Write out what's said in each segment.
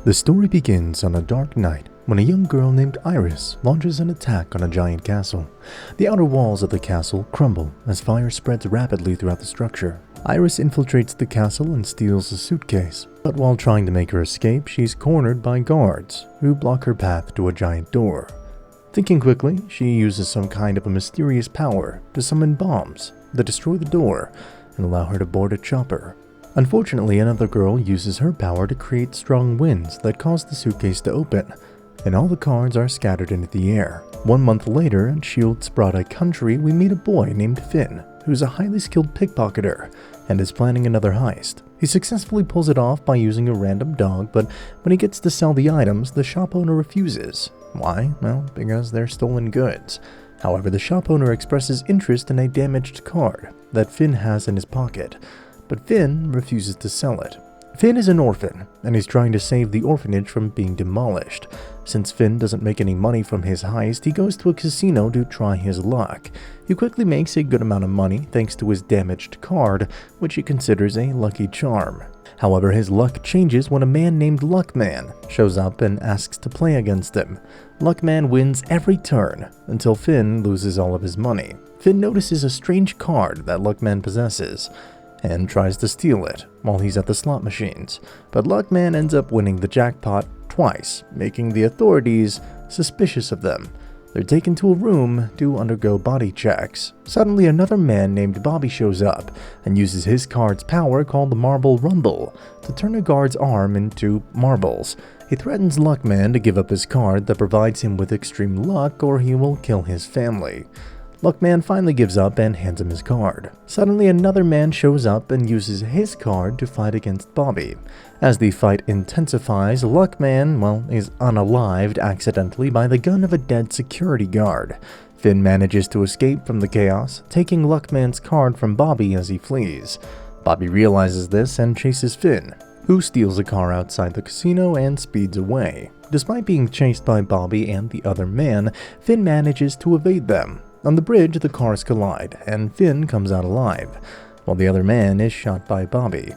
The story begins on a dark night when a young girl named Iris launches an attack on a giant castle. The outer walls of the castle crumble as fire spreads rapidly throughout the structure. Iris infiltrates the castle and steals a suitcase, but while trying to make her escape, she's cornered by guards who block her path to a giant door. Thinking quickly, she uses some kind of a mysterious power to summon bombs that destroy the door and allow her to board a chopper. Unfortunately, another girl uses her power to create strong winds that cause the suitcase to open, and all the cards are scattered into the air. 1 month later, in Shield's Sprada country, we meet a boy named Finn, who's a highly skilled pickpocketer and is planning another heist. He successfully pulls it off by using a random dog, but when he gets to sell the items, the shop owner refuses. Why? Well, because they're stolen goods. However, the shop owner expresses interest in a damaged card that Finn has in his pocket, but Finn refuses to sell it. Finn is an orphan, and he's trying to save the orphanage from being demolished. Since Finn doesn't make any money from his heist, he goes to a casino to try his luck. He quickly makes a good amount of money thanks to his damaged card, which he considers a lucky charm. However, his luck changes when a man named Luckman shows up and asks to play against him. Luckman wins every turn until Finn loses all of his money. Finn notices a strange card that Luckman possesses and tries to steal it while he's at the slot machines, but Luckman ends up winning the jackpot twice, making the authorities suspicious of them. They're taken to a room to undergo body checks. Suddenly, another man named Bobby shows up and uses his card's power called the Marble Rumble to turn a guard's arm into marbles. He threatens Luckman to give up his card that provides him with extreme luck or he will kill his family. Luckman finally gives up and hands him his card. Suddenly, another man shows up and uses his card to fight against Bobby. As the fight intensifies, Luckman, is unalived accidentally by the gun of a dead security guard. Finn manages to escape from the chaos, taking Luckman's card from Bobby as he flees. Bobby realizes this and chases Finn, who steals a car outside the casino and speeds away. Despite being chased by Bobby and the other man, Finn manages to evade them. On the bridge, the cars collide, and Finn comes out alive, while the other man is shot by Bobby.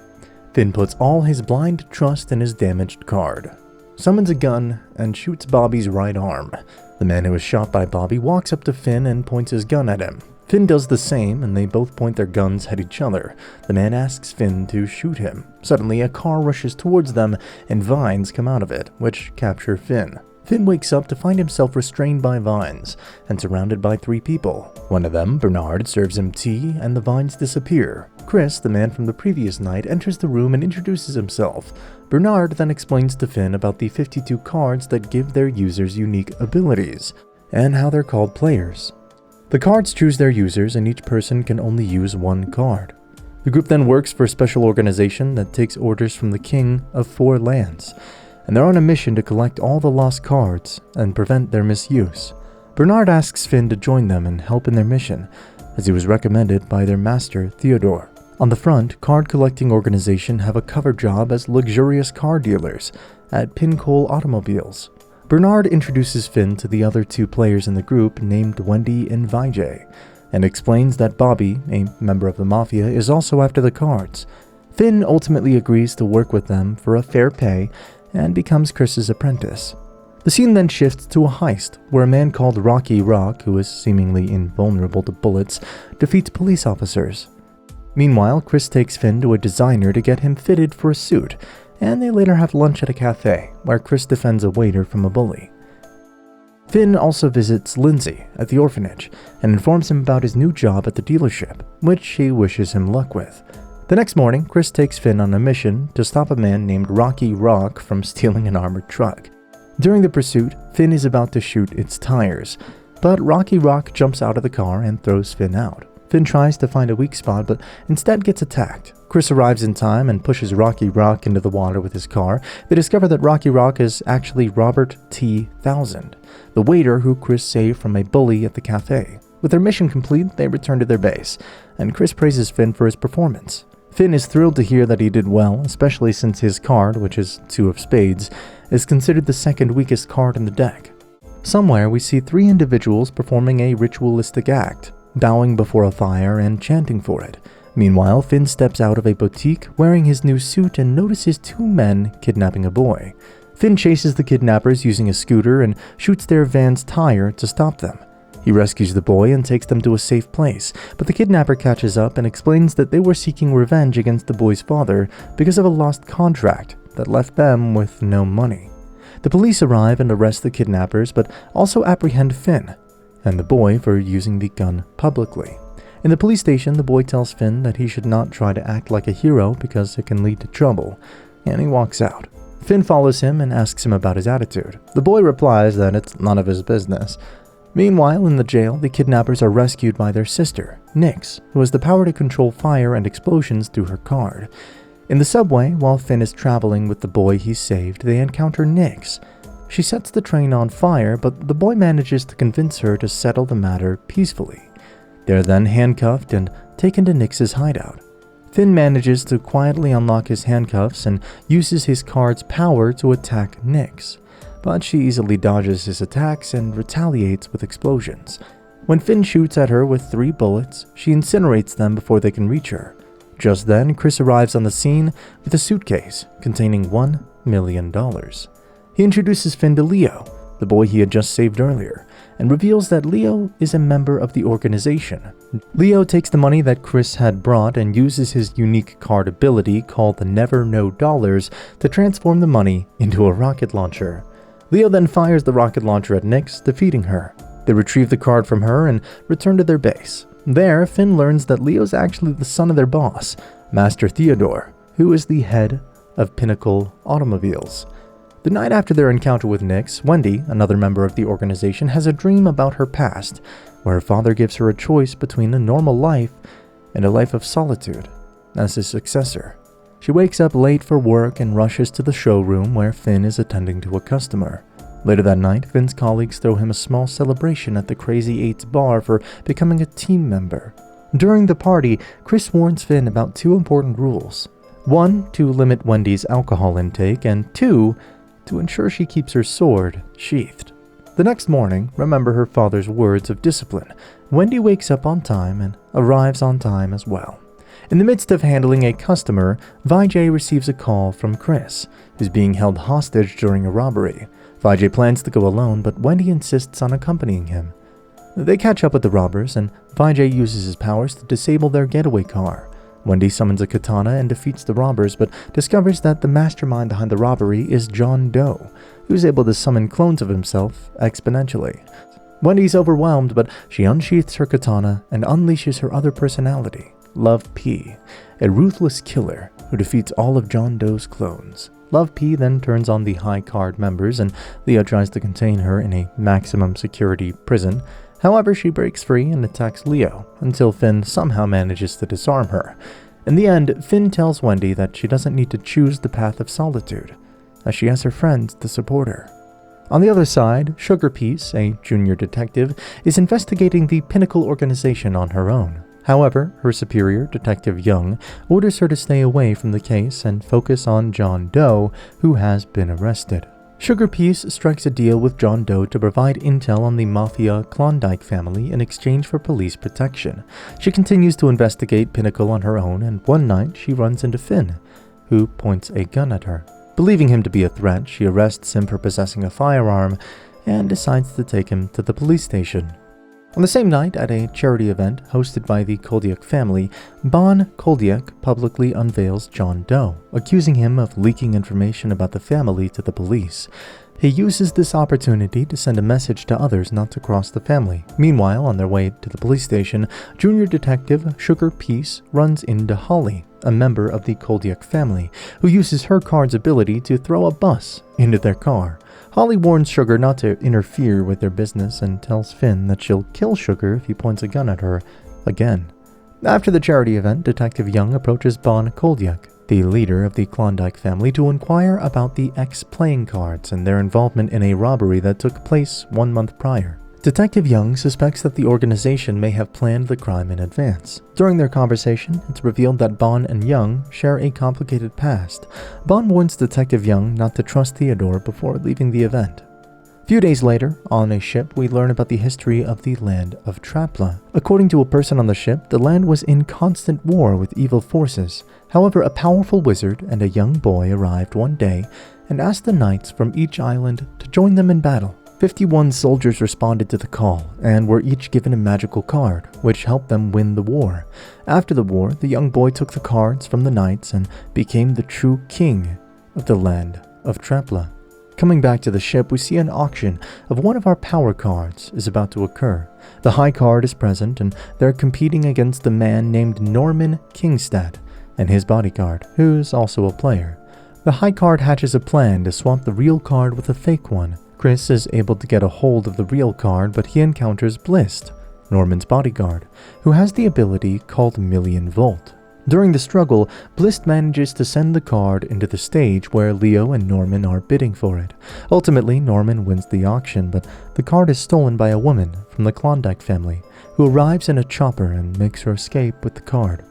Finn puts all his blind trust in his damaged card, summons a gun, and shoots Bobby's right arm. The man who was shot by Bobby walks up to Finn and points his gun at him. Finn does the same, and they both point their guns at each other. The man asks Finn to shoot him. Suddenly, a car rushes towards them, and vines come out of it, which capture Finn. Finn wakes up to find himself restrained by vines and surrounded by 3 people. One of them, Bernard, serves him tea and the vines disappear. Chris, the man from the previous night, enters the room and introduces himself. Bernard then explains to Finn about the 52 cards that give their users unique abilities and how they're called players. The cards choose their users and each person can only use 1 card. The group then works for a special organization that takes orders from the king of 4 lands, and they're on a mission to collect all the lost cards and prevent their misuse. Bernard asks Finn to join them and help in their mission, as he was recommended by their master, Theodore. On the front, card collecting organization have a cover job as luxurious car dealers at Pincoal Automobiles. Bernard introduces Finn to the other 2 players in the group named Wendy and Vijay, and explains that Bobby, a member of the Mafia, is also after the cards. Finn ultimately agrees to work with them for a fair pay and becomes Chris's apprentice. The scene then shifts to a heist, where a man called Rocky Rock, who is seemingly invulnerable to bullets, defeats police officers. Meanwhile, Chris takes Finn to a designer to get him fitted for a suit, and they later have lunch at a cafe, where Chris defends a waiter from a bully. Finn also visits Lindsay at the orphanage, and informs him about his new job at the dealership, which he wishes him luck with. The next morning, Chris takes Finn on a mission to stop a man named Rocky Rock from stealing an armored truck. During the pursuit, Finn is about to shoot its tires, but Rocky Rock jumps out of the car and throws Finn out. Finn tries to find a weak spot, but instead gets attacked. Chris arrives in time and pushes Rocky Rock into the water with his car. They discover that Rocky Rock is actually Robert T. Thousand, the waiter who Chris saved from a bully at the cafe. With their mission complete, they return to their base, and Chris praises Finn for his performance. Finn is thrilled to hear that he did well, especially since his card, which is 2 of spades, is considered the second weakest card in the deck. Somewhere we see 3 individuals performing a ritualistic act, bowing before a fire and chanting for it. Meanwhile, Finn steps out of a boutique wearing his new suit and notices 2 men kidnapping a boy. Finn chases the kidnappers using a scooter and shoots their van's tire to stop them. He rescues the boy and takes them to a safe place, but the kidnapper catches up and explains that they were seeking revenge against the boy's father because of a lost contract that left them with no money. The police arrive and arrest the kidnappers, but also apprehend Finn and the boy for using the gun publicly. In the police station, the boy tells Finn that he should not try to act like a hero because it can lead to trouble, and he walks out. Finn follows him and asks him about his attitude. The boy replies that it's none of his business. Meanwhile, in the jail, the kidnappers are rescued by their sister, Nyx, who has the power to control fire and explosions through her card. In the subway, while Finn is traveling with the boy he saved, they encounter Nyx. She sets the train on fire, but the boy manages to convince her to settle the matter peacefully. They are then handcuffed and taken to Nyx's hideout. Finn manages to quietly unlock his handcuffs and uses his card's power to attack Nyx, but she easily dodges his attacks and retaliates with explosions. When Finn shoots at her with 3 bullets, she incinerates them before they can reach her. Just then, Chris arrives on the scene with a suitcase containing $1 million. He introduces Finn to Leo, the boy he had just saved earlier, and reveals that Leo is a member of the organization. Leo takes the money that Chris had brought and uses his unique card ability called the Never No Dollars to transform the money into a rocket launcher. Leo then fires the rocket launcher at Nyx, defeating her. They retrieve the card from her and return to their base. There, Finn learns that Leo's actually the son of their boss, Master Theodore, who is the head of Pinnacle Automobiles. The night after their encounter with Nyx, Wendy, another member of the organization, has a dream about her past, where her father gives her a choice between a normal life and a life of solitude as his successor. She wakes up late for work and rushes to the showroom where Finn is attending to a customer. Later that night, Finn's colleagues throw him a small celebration at the Crazy Eight's bar for becoming a team member. During the party, Chris warns Finn about 2 important rules. 1, to limit Wendy's alcohol intake, and 2, to ensure she keeps her sword sheathed. The next morning, remember her father's words of discipline. Wendy wakes up on time and arrives on time as well. In the midst of handling a customer, Vijay receives a call from Chris, who's being held hostage during a robbery. Vijay plans to go alone, but Wendy insists on accompanying him. They catch up with the robbers, and Vijay uses his powers to disable their getaway car. Wendy summons a katana and defeats the robbers, but discovers that the mastermind behind the robbery is John Doe, who's able to summon clones of himself exponentially. Wendy's overwhelmed, but she unsheaths her katana and unleashes her other personality, Love P, a ruthless killer who defeats all of John Doe's clones. Love P then turns on the High Card members, and Leo tries to contain her in a maximum security prison. However, she breaks free and attacks Leo, until Finn somehow manages to disarm her. In the end, Finn tells Wendy that she doesn't need to choose the path of solitude, as she has her friends to support her. On the other side, Sugar Piece, a junior detective, is investigating the Pinnacle organization on her own. However, her superior, Detective Young, orders her to stay away from the case and focus on John Doe, who has been arrested. Sugar Piece strikes a deal with John Doe to provide intel on the Mafia Klondike family in exchange for police protection. She continues to investigate Pinnacle on her own, and one night she runs into Finn, who points a gun at her. Believing him to be a threat, she arrests him for possessing a firearm and decides to take him to the police station. On the same night, at a charity event hosted by the Koldiak family, Bon Koldiak publicly unveils John Doe, accusing him of leaking information about the family to the police. He uses this opportunity to send a message to others not to cross the family. Meanwhile, on their way to the police station, junior detective Sugar Piece runs into Holly, a member of the Koldiak family, who uses her card's ability to throw a bus into their car. Holly warns Sugar not to interfere with their business and tells Finn that she'll kill Sugar if he points a gun at her again. After the charity event, Detective Young approaches Bon Koldiak, the leader of the Klondike family, to inquire about the ex-playing cards and their involvement in a robbery that took place 1 month prior. Detective Young suspects that the organization may have planned the crime in advance. During their conversation, it's revealed that Bon and Young share a complicated past. Bon warns Detective Young not to trust Theodore before leaving the event. A few days later, on a ship, we learn about the history of the land of Trapla. According to a person on the ship, the land was in constant war with evil forces. However, a powerful wizard and a young boy arrived one day and asked the knights from each island to join them in battle. 51 soldiers responded to the call and were each given a magical card, which helped them win the war. After the war, the young boy took the cards from the knights and became the true king of the land of Trepla. Coming back to the ship, we see an auction of one of our power cards is about to occur. The high card is present, and they're competing against the man named Norman Kingstad and his bodyguard, who's also a player. The high card hatches a plan to swap the real card with a fake one. Chris is able to get a hold of the real card, but he encounters Blist, Norman's bodyguard, who has the ability called Million Volt. During the struggle, Blist manages to send the card into the stage where Leo and Norman are bidding for it. Ultimately, Norman wins the auction, but the card is stolen by a woman from the Klondike family, who arrives in a chopper and makes her escape with the card.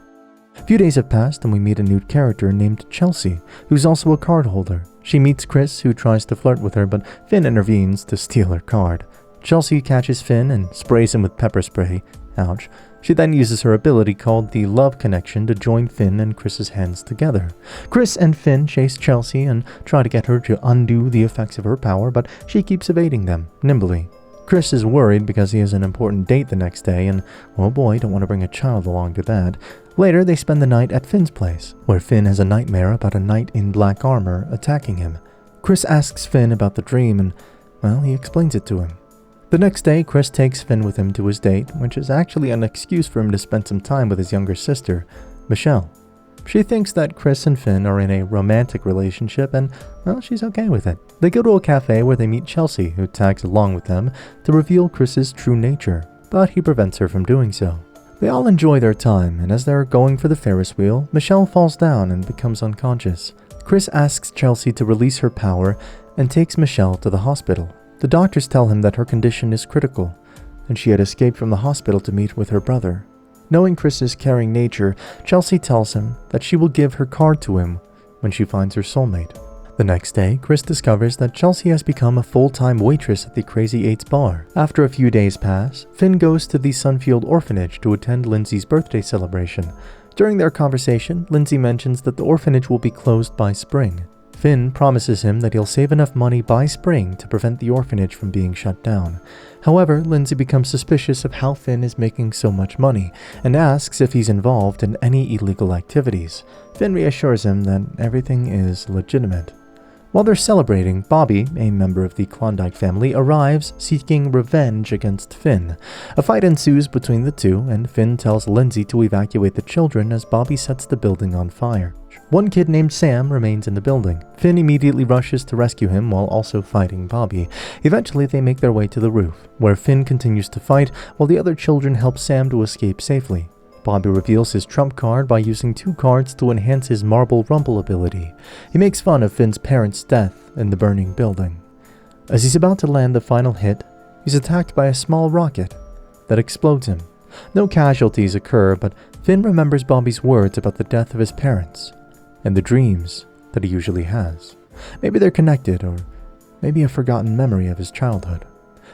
A few days have passed and we meet a new character named Chelsea, who's also a card holder. She meets Chris, who tries to flirt with her, but Finn intervenes to steal her card. Chelsea catches Finn and sprays him with pepper spray. Ouch. She then uses her ability called the Love Connection to join Finn and Chris's hands together. Chris and Finn chase Chelsea and try to get her to undo the effects of her power, but she keeps evading them nimbly. Chris is worried because he has an important date the next day and, oh boy, don't want to bring a child along to that. Later, they spend the night at Finn's place, where Finn has a nightmare about a knight in black armor attacking him. Chris asks Finn about the dream and, well, he explains it to him. The next day, Chris takes Finn with him to his date, which is actually an excuse for him to spend some time with his younger sister, Michelle. She thinks that Chris and Finn are in a romantic relationship and, well, she's okay with it. They go to a cafe where they meet Chelsea, who tags along with them to reveal Chris's true nature, but he prevents her from doing so. They all enjoy their time, and as they're going for the Ferris wheel, Michelle falls down and becomes unconscious. Chris asks Chelsea to release her power and takes Michelle to the hospital. The doctors tell him that her condition is critical, and she had escaped from the hospital to meet with her brother. Knowing Chris's caring nature, Chelsea tells him that she will give her card to him when she finds her soulmate. The next day, Chris discovers that Chelsea has become a full-time waitress at the Crazy Eight's bar. After a few days pass, Finn goes to the Sunfield orphanage to attend Lindsay's birthday celebration. During their conversation, Lindsay mentions that the orphanage will be closed by spring. Finn promises him that he'll save enough money by spring to prevent the orphanage from being shut down. However, Lindsay becomes suspicious of how Finn is making so much money and asks if he's involved in any illegal activities. Finn reassures him that everything is legitimate. While they're celebrating, Bobby, a member of the Klondike family, arrives seeking revenge against Finn. A fight ensues between the two, and Finn tells Lindsay to evacuate the children as Bobby sets the building on fire. One kid named Sam remains in the building. Finn immediately rushes to rescue him while also fighting Bobby. Eventually, they make their way to the roof, where Finn continues to fight while the other children help Sam to escape safely. Bobby reveals his trump card by using 2 cards to enhance his Marble Rumble ability. He makes fun of Finn's parents' death in the burning building. As he's about to land the final hit, he's attacked by a small rocket that explodes him. No casualties occur, but Finn remembers Bobby's words about the death of his parents and the dreams that he usually has. Maybe they're connected, or maybe a forgotten memory of his childhood.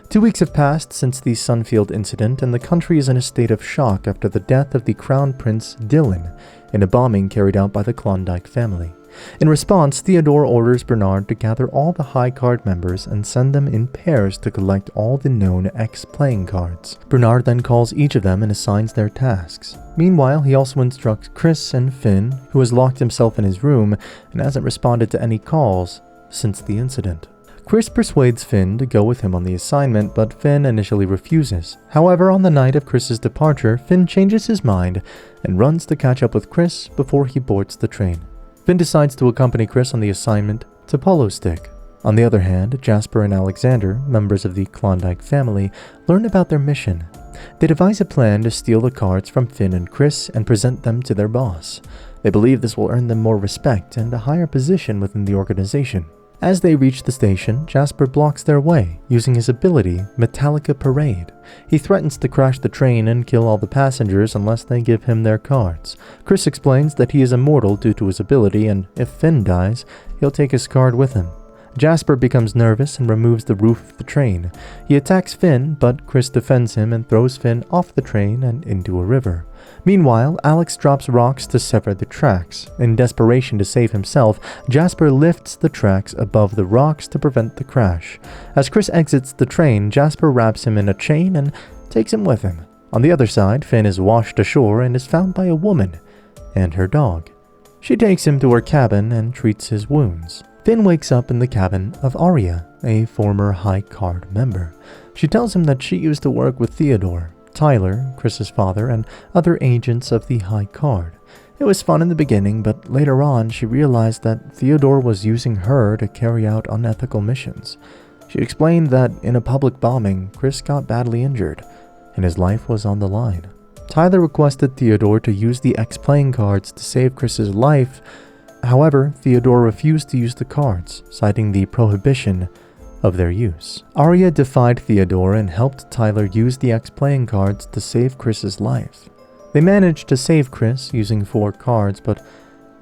2 weeks have passed since the Sunfield incident, and the country is in a state of shock after the death of the Crown Prince Dylan in a bombing carried out by the Klondike family. In response, Theodore orders Bernard to gather all the high card members and send them in pairs to collect all the known X-playing cards. Bernard then calls each of them and assigns their tasks. Meanwhile, he also instructs Chris and Finn, who has locked himself in his room and hasn't responded to any calls since the incident. Chris persuades Finn to go with him on the assignment, but Finn initially refuses. However, on the night of Chris's departure, Finn changes his mind and runs to catch up with Chris before he boards the train. Finn decides to accompany Chris on the assignment to Polo Stick. On the other hand, Jasper and Alexander, members of the Klondike family, learn about their mission. They devise a plan to steal the cards from Finn and Chris and present them to their boss. They believe this will earn them more respect and a higher position within the organization. As they reach the station, Jasper blocks their way, using his ability, Metallica Parade. He threatens to crash the train and kill all the passengers unless they give him their cards. Chris explains that he is immortal due to his ability, and if Finn dies, he'll take his card with him. Jasper becomes nervous and removes the roof of the train. He attacks Finn, but Chris defends him and throws Finn off the train and into a river. Meanwhile, Alex drops rocks to sever the tracks. In desperation to save himself, Jasper lifts the tracks above the rocks to prevent the crash. As Chris exits the train, Jasper wraps him in a chain and takes him with him. On the other side, Finn is washed ashore and is found by a woman and her dog. She takes him to her cabin and treats his wounds. Finn wakes up in the cabin of Arya, a former High Card member. She tells him that she used to work with Theodore, Tyler, Chris's father, and other agents of the High Card. It was fun in the beginning, but later on she realized that Theodore was using her to carry out unethical missions. She explained that in a public bombing, Chris got badly injured, and his life was on the line. Tyler requested Theodore to use the X playing cards to save Chris's life. However, Theodore refused to use the cards, citing the prohibition of their use. Arya defied Theodore and helped Tyler use the X playing cards to save Chris's life. They managed to save Chris using 4 cards, but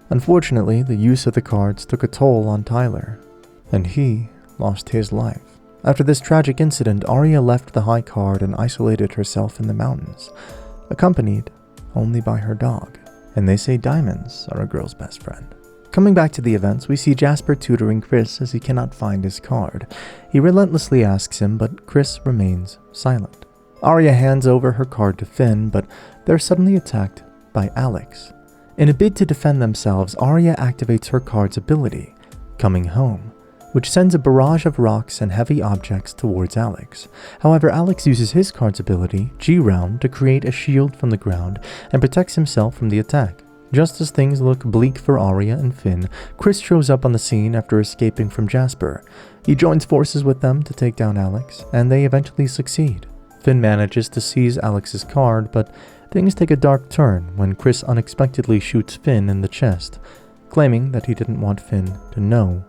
unfortunately the use of the cards took a toll on Tyler, and he lost his life. After this tragic incident, Arya left the High Card and isolated herself in the mountains, accompanied only by her dog. And they say diamonds are a girl's best friend. Coming back to the events, we see Jasper tutoring Chris as he cannot find his card. He relentlessly asks him, but Chris remains silent. Arya hands over her card to Finn, but they're suddenly attacked by Alex. In a bid to defend themselves, Arya activates her card's ability, Coming Home, which sends a barrage of rocks and heavy objects towards Alex. However, Alex uses his card's ability, G-Round, to create a shield from the ground and protects himself from the attack. Just as things look bleak for Arya and Finn, Chris shows up on the scene after escaping from Jasper. He joins forces with them to take down Alex, and they eventually succeed. Finn manages to seize Alex's card, but things take a dark turn when Chris unexpectedly shoots Finn in the chest, claiming that he didn't want Finn to know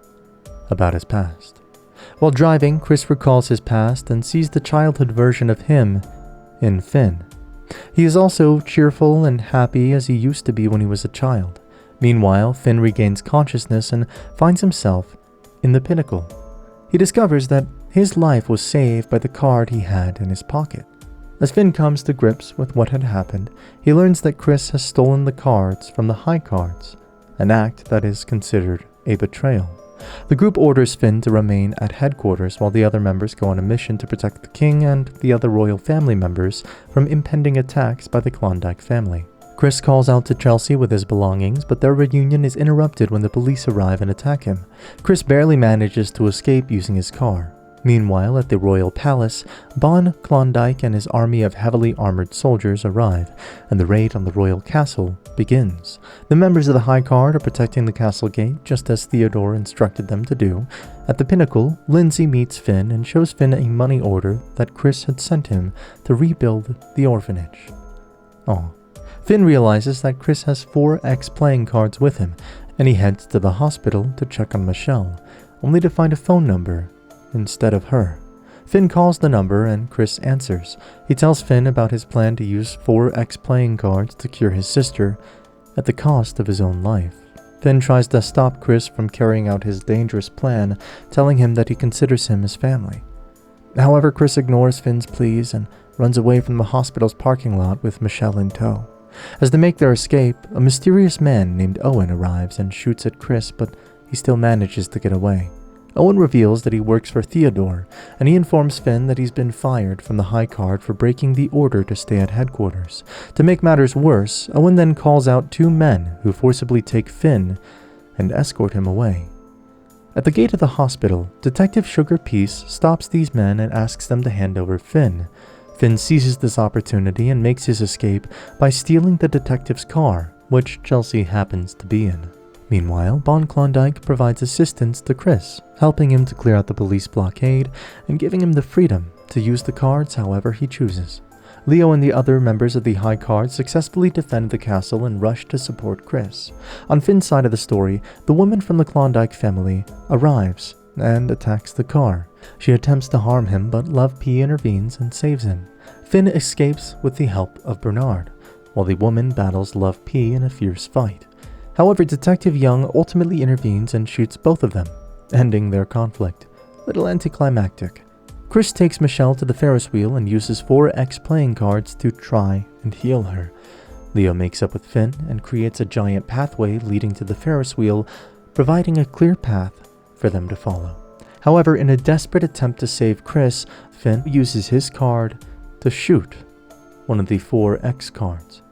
about his past. While driving, Chris recalls his past and sees the childhood version of him in Finn. He is also cheerful and happy as he used to be when he was a child. Meanwhile, Finn regains consciousness and finds himself in the pinnacle. He discovers that his life was saved by the card he had in his pocket. As Finn comes to grips with what had happened, he learns that Chris has stolen the cards from the High Cards, an act that is considered a betrayal. The group orders Finn to remain at headquarters while the other members go on a mission to protect the king and the other royal family members from impending attacks by the Klondike family. Chris calls out to Chelsea with his belongings, but their reunion is interrupted when the police arrive and attack him. Chris barely manages to escape using his car. Meanwhile, at the royal palace, Bon Klondike and his army of heavily armored soldiers arrive, and the raid on the royal castle begins. The members of the High Card are protecting the castle gate, just as Theodore instructed them to do. At the pinnacle, Lindsay meets Finn and shows Finn a money order that Chris had sent him to rebuild the orphanage. Finn realizes that Chris has 4 X playing cards with him, and he heads to the hospital to check on Michelle, only to find a phone number instead of her. Finn calls the number and Chris answers. He tells Finn about his plan to use 4 X playing cards to cure his sister at the cost of his own life. Finn tries to stop Chris from carrying out his dangerous plan, telling him that he considers him his family. However, Chris ignores Finn's pleas and runs away from the hospital's parking lot with Michelle in tow. As they make their escape, a mysterious man named Owen arrives and shoots at Chris, but he still manages to get away. Owen reveals that he works for Theodore, and he informs Finn that he's been fired from the High Card for breaking the order to stay at headquarters. To make matters worse, Owen then calls out 2 men who forcibly take Finn and escort him away. At the gate of the hospital, Detective Sugar Peace stops these men and asks them to hand over Finn. Finn seizes this opportunity and makes his escape by stealing the detective's car, which Chelsea happens to be in. Meanwhile, Bon Klondike provides assistance to Chris, helping him to clear out the police blockade and giving him the freedom to use the cards however he chooses. Leo and the other members of the High Card successfully defend the castle and rush to support Chris. On Finn's side of the story, the woman from the Klondike family arrives and attacks the car. She attempts to harm him, but Love P intervenes and saves him. Finn escapes with the help of Bernard, while the woman battles Love P in a fierce fight. However, Detective Young ultimately intervenes and shoots both of them. ending their conflict. Little anticlimactic. Chris takes Michelle to the Ferris wheel and uses 4X playing cards to try and heal her. Leo makes up with Finn and creates a giant pathway leading to the Ferris wheel, providing a clear path for them to follow. However, in a desperate attempt to save Chris, Finn uses his card to shoot one of the 4X cards.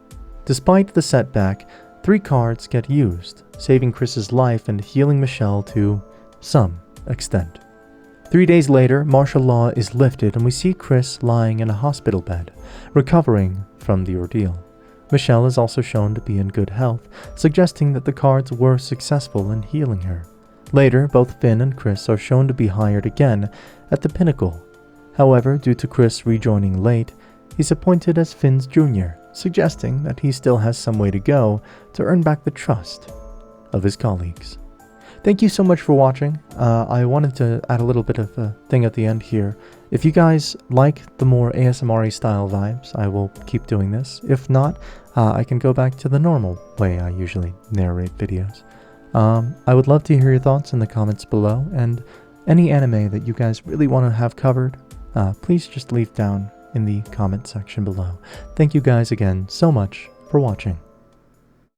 Despite the setback, 3 cards get used, saving Chris's life and healing Michelle to some extent. 3 days later, martial law is lifted and we see Chris lying in a hospital bed, recovering from the ordeal. Michelle is also shown to be in good health, suggesting that the cards were successful in healing her. Later, both Finn and Chris are shown to be hired again at the Pinnacle. However, due to Chris rejoining late, he's appointed as Finn's junior, suggesting that he still has some way to go to earn back the trust of his colleagues. Thank you so much for watching. I wanted to add a little bit of a thing at the end here. If you guys like the more ASMR style vibes, I will keep doing this. If not, I can go back to the normal way I usually narrate videos. I would love to hear your thoughts in the comments below, and any anime that you guys really want to have covered, please just leave down in the comment section below. Thank you guys again so much for watching.